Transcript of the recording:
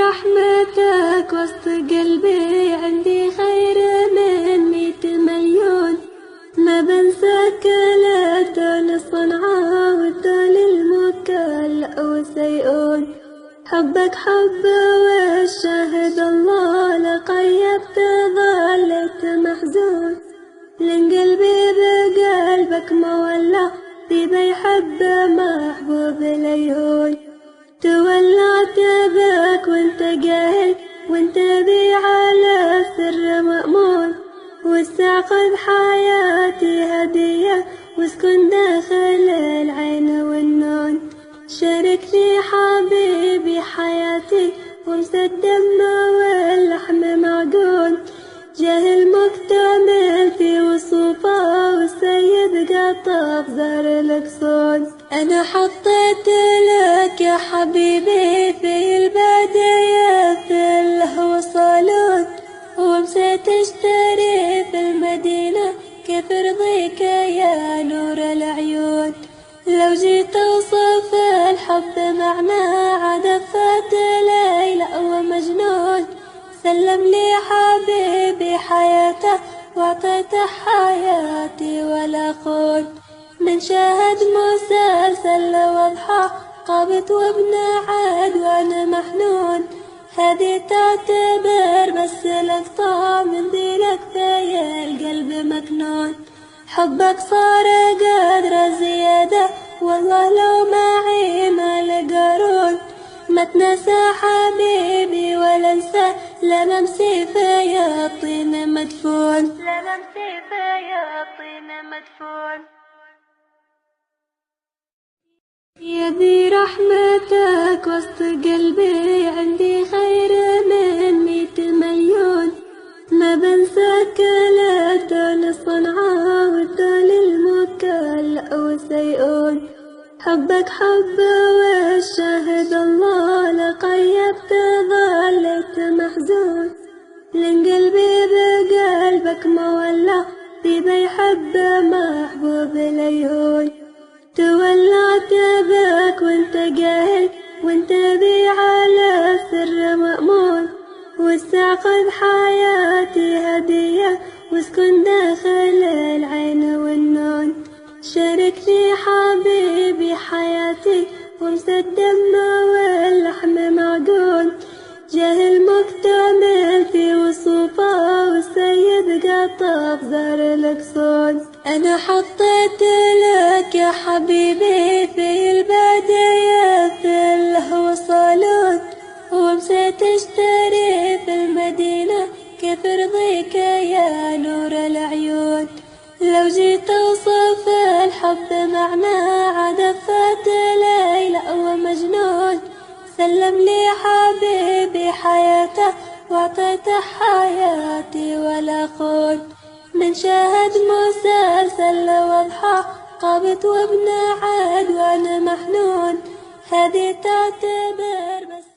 رحمتك وسط قلبي، عندي خير من 100 مليون. ما بنساك لا طول صنعاء وطول المكلا وسيئون. حبك حب والشاهد الله، لقيبت ظليت محزون. لان قلبي بقلبك مولع، في بيحب محبوب ليهون. تولعت بك وانت جاهل، وانت بي على سر مأمون. واستعقد حياتي هدية، واسكن داخل العين والنون. شاركني حبيبي حياتي، وامس الدم واللحم معجون. جاهل مكتمل في وصوفه، والسيد قطف زهر الأكسون. أنا حطيت لك يا حبيبي في البادية في الهوى صالون. ومسيت اشتري في المدينة، كيف رضيك يا نور العيون. لو جيت اوصف الحب معناه، عدفت ليلى ومجنون. سلم لي حبيبي حياته، واعطيته حياتي ولا خون. من شاهد مسلسل واضحة، قابت وابن عاد وانا محنون. هذه تعتبر بس لقطة من ذي لقطة القلب مكنون. حبك صار قدر زيادة، والله لو معي مال قارون. ما تنسى حبيبي ولا انسى، لا ممسي في الطين مدفون. لا ممسي في الطين مدفون. يا ذي رحمتك وسط قلبي، عندي خير من 100 مليون. ما بنساك لا طول صنعاء وطول المكلا وسيئون. حبك حب والشاهد الله، لقيبت ظليت محزون. لان قلبي بقلبك مولع، في بيحب محبوب ليهون. تولعت بك وانت جاهل، وانت بي على سر مأمون. واستعقد حياتي هدية، واسكن داخل العين والنون. شاركني حبيبي حياتي، وامس الدم واللحم معجون. جاهل مكتمل في وصوفه، والسيد قطف زهر الأكسون. أنا حطيت لك يا حبيبي في البادية في الهوى صالون. ومسيت اشتري في المدينة، كيف رضيك يا نور العيون. لو جيت اوصف الحب معناه، عدفت ليلى ومجنون. سلم لي حبيبي حياته، واعطيته حياتي ولا خون. من شاهد مسلسل واضحة، قابت وابن عاد وانا محنون. هذه تعتبر بس